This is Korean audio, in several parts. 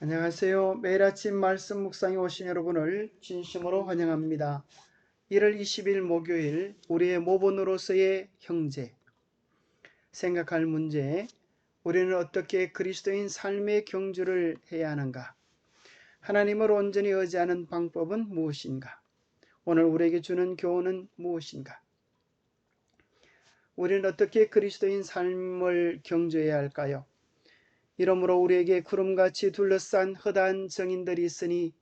안녕하세요. 매일 아침 말씀 묵상에 오신 여러분을 진심으로 환영합니다. 1월 20일 목요일 우리의 모본으로서의 형제. 생각할 문제, 우리는 어떻게 그리스도인 삶의 경주를 해야 하는가? 하나님을 온전히 의지하는 방법은 무엇인가? 오늘 우리에게 주는 교훈은 무엇인가? 우리는 어떻게 그리스도인 삶을 경주해야 할까요? 이러므로 우리에게 구름같이 둘러싼 허다한 정인들이 있으니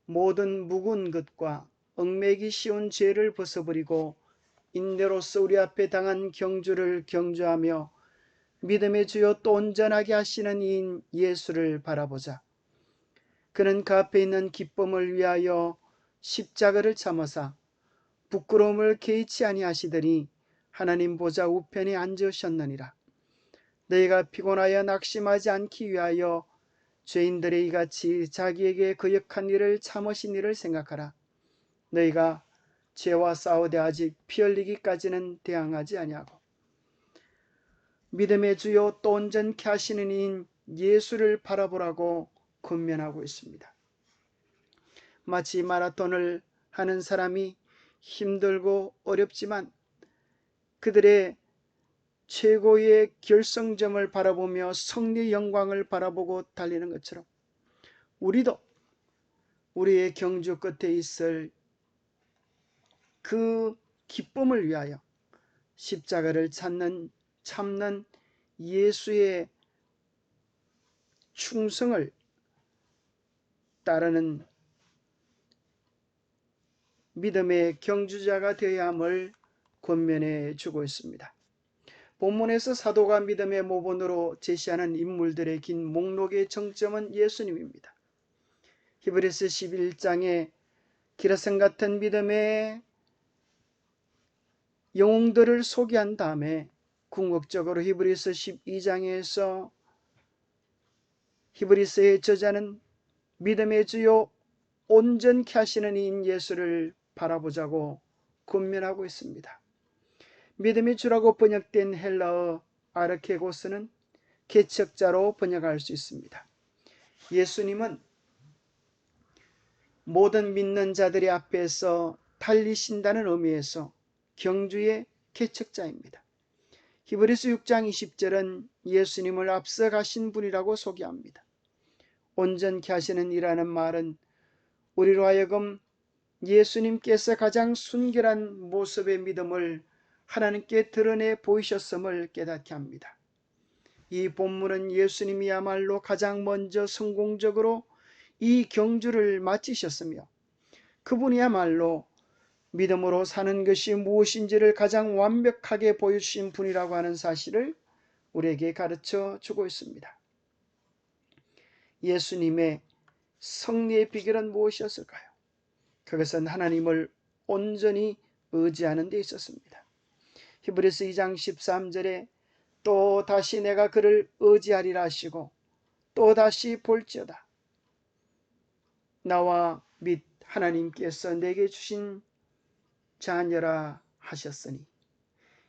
모든 묵은 것과 얽매기 쉬운 죄를 벗어버리고 인내로서 우리 앞에 당한 경주를 경주하며 믿음의 주요 또 온전하게 하시는 이인 예수를 바라보자. 그는 그 앞에 있는 기쁨을 위하여 십자가를 참으사 부끄러움을 개의치 아니하시더니 하나님 보좌 우편에 앉으셨느니라. 너희가 피곤하여 낙심하지 않기 위하여 죄인들의 이같이 자기에게 거역한 일을 참으신 일을 생각하라. 너희가 죄와 싸우되 아직 피 흘리기까지는 대항하지 아니하고 믿음의 주요 또 온전케 하시는 이인 예수를 바라보라고 권면하고 있습니다. 마치 마라톤을 하는 사람이 힘들고 어렵지만 그들의 최고의 결승점을 바라보며 승리의 영광을 바라보고 달리는 것처럼 우리도 우리의 경주 끝에 있을 그 기쁨을 위하여 십자가를 참는 예수의 충성을 따르는 믿음의 경주자가 되어야 함을 권면해 주고 있습니다. 본문에서 사도가 믿음의 모본으로 제시하는 인물들의 긴 목록의 정점은 예수님입니다. 히브리서 11장에 기라성 같은 믿음의 영웅들을 소개한 다음에 궁극적으로 히브리서 12장에서 히브리서의 저자는 믿음의 주요 온전케 하시는 이인 예수를 바라보자고 권면하고 있습니다. 믿음의 주라고 번역된 헬라어 아르케고스는 개척자로 번역할 수 있습니다. 예수님은 모든 믿는 자들의 앞에서 달리신다는 의미에서 경주의 개척자입니다. 히브리서 6장 20절은 예수님을 앞서 가신 분이라고 소개합니다. 온전케 하시는 이라는 말은 우리로 하여금 예수님께서 가장 순결한 모습의 믿음을 하나님께 드러내 보이셨음을 깨닫게 합니다. 이 본문은 예수님이야말로 가장 먼저 성공적으로 이 경주를 마치셨으며 그분이야말로 믿음으로 사는 것이 무엇인지를 가장 완벽하게 보여주신 분이라고 하는 사실을 우리에게 가르쳐 주고 있습니다. 예수님의 승리의 비결은 무엇이었을까요? 그것은 하나님을 온전히 의지하는 데 있었습니다. 히브리서 2장 13절에 또 다시 내가 그를 의지하리라 하시고 또 다시 볼지어다 나와 및 하나님께서 내게 주신 자녀라 하셨으니,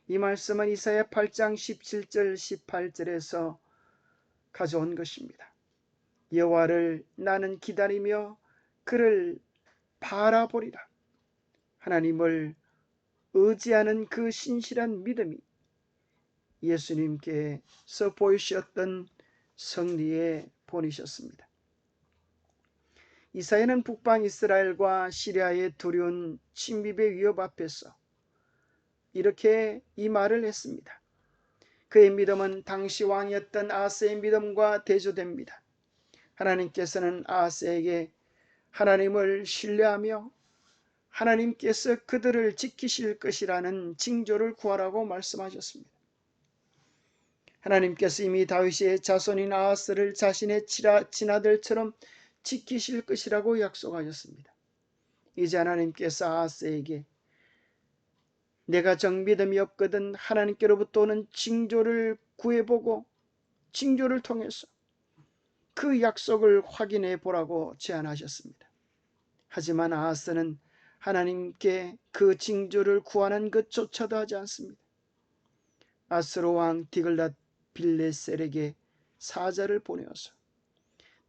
이 말씀은 이사야 8장 17절 18절에서 가져온 것입니다. 여호와를 나는 기다리며 그를 바라보리라. 하나님을 의지하는 그 신실한 믿음이 예수님께서 보이셨던 승리의 본이셨습니다. 이사야는 북방 이스라엘과 시리아의 두려운 침입의 위협 앞에서 이렇게 이 말을 했습니다. 그의 믿음은 당시 왕이었던 아하스의 믿음과 대조됩니다. 하나님께서는 아하스에게 하나님을 신뢰하며 하나님께서 그들을 지키실 것이라는 징조를 구하라고 말씀하셨습니다. 하나님께서 이미 다윗의 자손인 아하스를 자신의 친아들처럼 지키실 것이라고 약속하셨습니다. 이제 하나님께서 아하스에게 내가 정믿음이 없거든 하나님께로부터 오는 징조를 구해보고 징조를 통해서 그 약속을 확인해 보라고 제안하셨습니다. 하지만 아하스는 하나님께 그 징조를 구하는 것조차도 하지 않습니다. 아스로 왕 디글랏 빌레셀에게 사자를 보내어서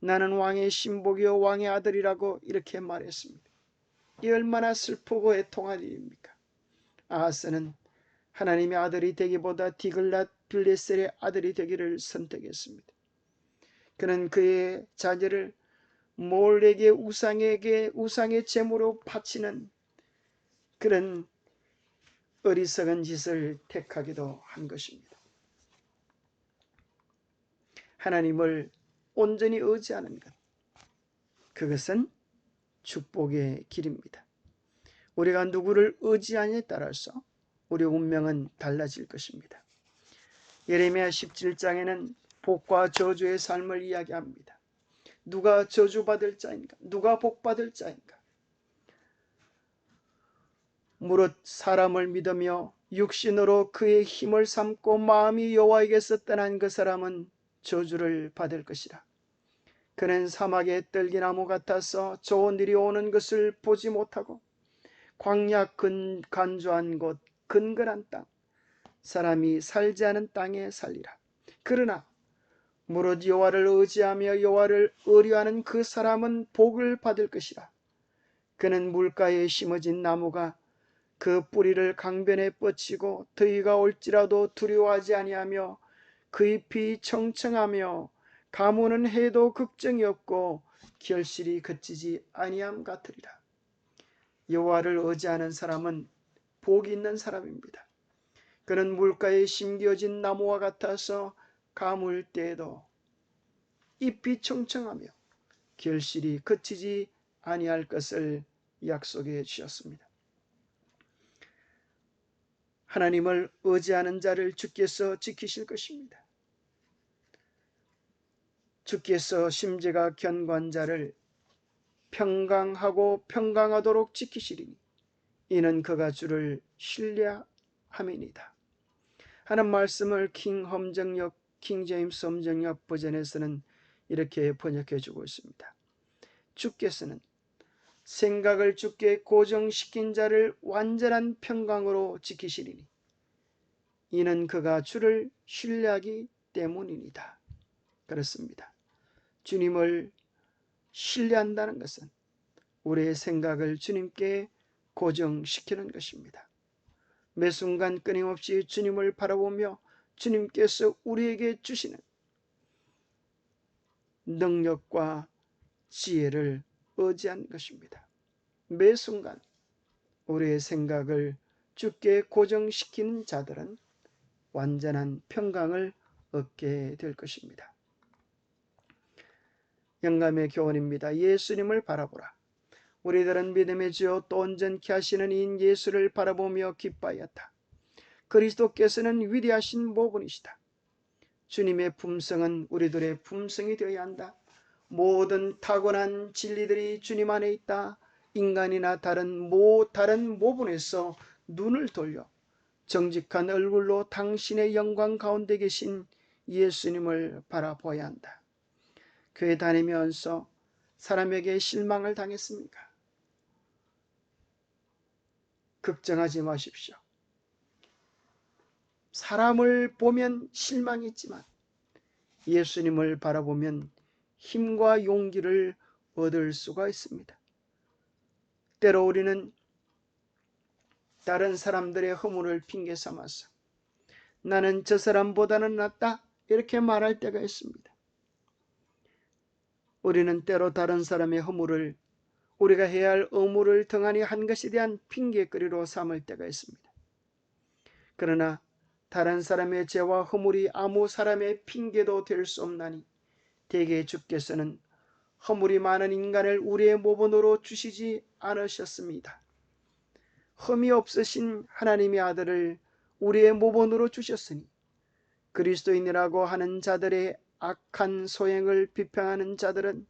나는 왕의 신복이요 왕의 아들이라고 이렇게 말했습니다. 이 얼마나 슬프고 애통할 일입니까? 아하스는 하나님의 아들이 되기보다 디글랏 빌레셀의 아들이 되기를 선택했습니다. 그는 그의 자녀를 몰렉의 우상의 제물로 바치는 그런 어리석은 짓을 택하기도 한 것입니다. 하나님을 온전히 의지하는 것, 그것은 축복의 길입니다. 우리가 누구를 의지하냐에 따라서 우리 운명은 달라질 것입니다. 예레미야 17장에는 복과 저주의 삶을 이야기합니다. 누가 저주받을 자인가? 누가 복받을 자인가? 무릇 사람을 믿으며 육신으로 그의 힘을 삼고 마음이 여호와에게서 떠난 그 사람은 저주를 받을 것이라. 그는 사막의 떨기나무 같아서 좋은 일이 오는 것을 보지 못하고 광야 간조한 곳 근근한 땅 사람이 살지 않은 땅에 살리라. 그러나 무릇 여호와를 의지하며 여호와를 의뢰하는 그 사람은 복을 받을 것이라. 그는 물가에 심어진 나무가 그 뿌리를 강변에 뻗치고 더위가 올지라도 두려워하지 아니하며 그 잎이 청청하며 가무는 해도 걱정이 없고 결실이 그치지 아니함 같으리라. 여호와를 의지하는 사람은 복이 있는 사람입니다. 그는 물가에 심겨진 나무와 같아서 가물 때에도 잎이 청청하며 결실이 그치지 아니할 것을 약속해 주셨습니다. 하나님을 의지하는 자를 주께서 지키실 것입니다. 주께서 심지가 견고한 자를 평강하고 평강하도록 지키시리니 이는 그가 주를 신뢰함이니이다 하는 말씀을 킹제임스 엄정역 버전에서는 이렇게 번역해 주고 있습니다. 주께서는 생각을 주께 고정시킨 자를 완전한 평강으로 지키시리니 이는 그가 주를 신뢰하기 때문이니다. 그렇습니다. 주님을 신뢰한다는 것은 우리의 생각을 주님께 고정시키는 것입니다. 매 순간 끊임없이 주님을 바라보며 주님께서 우리에게 주시는 능력과 지혜를 의지한 것입니다. 매 순간 우리의 생각을 주께 고정시키는 자들은 완전한 평강을 얻게 될 것입니다. 영감의 교훈입니다. 예수님을 바라보라. 우리들은 믿음의 주요 또 온전케 하시는 이인 예수를 바라보며 기뻐하였다. 그리스도께서는 위대하신 모분이시다. 주님의 품성은 우리들의 품성이 되어야 한다. 모든 타고난 진리들이 주님 안에 있다. 인간이나 다른 모분에서 눈을 돌려 정직한 얼굴로 당신의 영광 가운데 계신 예수님을 바라보아야 한다. 교회 다니면서 사람에게 실망을 당했습니까? 걱정하지 마십시오. 사람을 보면 실망이 있지만 예수님을 바라보면 힘과 용기를 얻을 수가 있습니다. 때로 우리는 다른 사람들의 허물을 핑계 삼아서 나는 저 사람보다는 낫다 이렇게 말할 때가 있습니다. 우리는 때로 다른 사람의 허물을 우리가 해야 할 의무를 등한히 한 것에 대한 핑계거리로 삼을 때가 있습니다. 그러나 다른 사람의 죄와 허물이 아무 사람의 핑계도 될 수 없나니 대개 주께서는 허물이 많은 인간을 우리의 모본으로 주시지 않으셨습니다. 흠이 없으신 하나님의 아들을 우리의 모본으로 주셨으니 그리스도인이라고 하는 자들의 악한 소행을 비평하는 자들은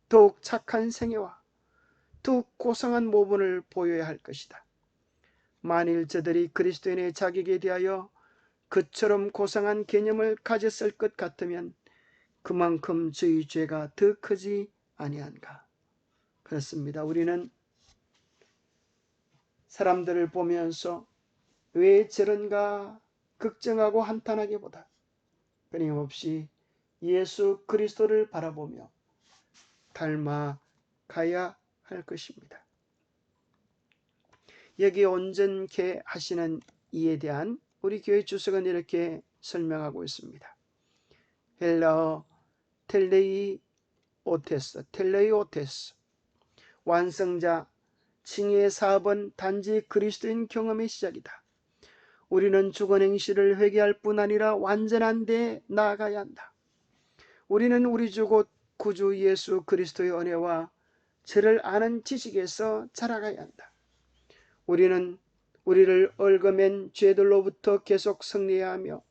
더욱 착한 생애와 더욱 고상한 모본을 보여야 할 것이다. 만일 저들이 그리스도인의 자격에 대하여 그처럼 고상한 개념을 가졌을 것 같으면 그만큼 저희 죄가 더 크지 아니한가. 그렇습니다. 우리는 사람들을 보면서 왜 저런가 걱정하고 한탄하기보다 끊임없이 예수 그리스도를 바라보며 닮아가야 할 것입니다. 여기 온전케 하시는 이에 대한 우리 교회 주석은 이렇게 설명하고 있습니다. 헬라어 텔레이오테스, 완성자, 칭의의 사업은 단지 그리스도인 경험의 시작이다. 우리는 죽은 행실을 회개할 뿐 아니라 완전한 데에 나아가야 한다. 우리는 우리 주 곧 구주 예수 그리스도의 은혜와 저를 아는 지식에서 자라가야 한다. 우리는 우리를 얽어맨 죄들로부터 계속 승리해야 하며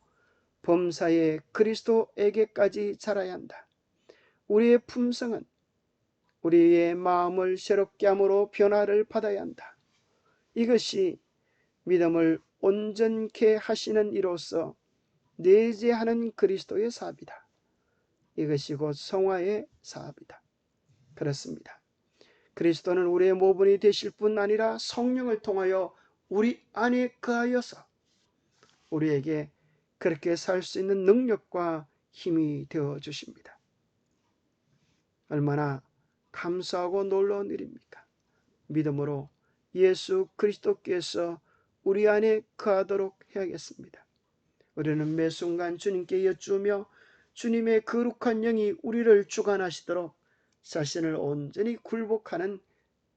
범사의 그리스도에게까지 자라야 한다. 우리의 품성은 우리의 마음을 새롭게 함으로 변화를 받아야 한다. 이것이 믿음을 온전케 하시는 이로써 내재하는 그리스도의 사업이다. 이것이 곧 성화의 사업이다. 그렇습니다. 그리스도는 우리의 모분이 되실 뿐 아니라 성령을 통하여 우리 안에 거하여서 우리에게 그렇게 살 수 있는 능력과 힘이 되어 주십니다. 얼마나 감사하고 놀라운 일입니까? 믿음으로 예수 그리스도께서 우리 안에 거하도록 해야겠습니다. 우리는 매 순간 주님께 여쭈며 주님의 거룩한 영이 우리를 주관하시도록 자신을 온전히 굴복하는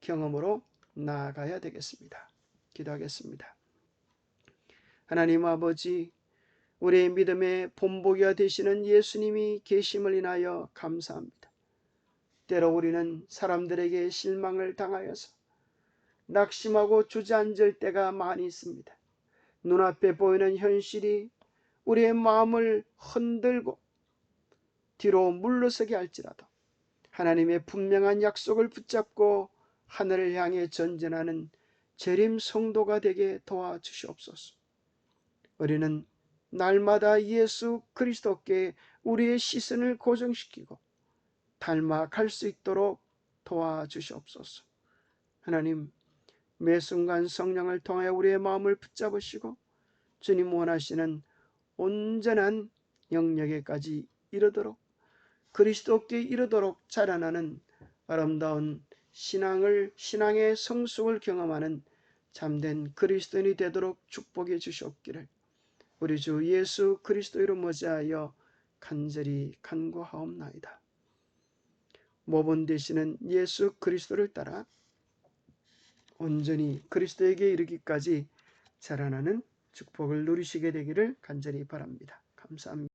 경험으로 나아가야 되겠습니다. 기도하겠습니다. 하나님 아버지, 우리의 믿음의 본보기가 되시는 예수님이 계심을 인하여 감사합니다. 때로 우리는 사람들에게 실망을 당하여서 낙심하고 주저앉을 때가 많이 있습니다. 눈앞에 보이는 현실이 우리의 마음을 흔들고 뒤로 물러서게 할지라도 하나님의 분명한 약속을 붙잡고 하늘을 향해 전진하는 재림 성도가 되게 도와주시옵소서. 우리는 날마다 예수 그리스도께 우리의 시선을 고정시키고 닮아갈 수 있도록 도와주시옵소서. 하나님, 매 순간 성령을 통하여 우리의 마음을 붙잡으시고 주님 원하시는 온전한 영역에까지 이르도록 그리스도께 이르도록 자라나는 아름다운 신앙의 성숙을 경험하는 참된 그리스도인이 되도록 축복해 주시옵기를 우리 주 예수 그리스도 이름 모자하여 간절히 간구하옵나이다. 모본 되시는 예수 그리스도를 따라 온전히 그리스도에게 이르기까지 자라나는 축복을 누리시게 되기를 간절히 바랍니다. 감사합니다.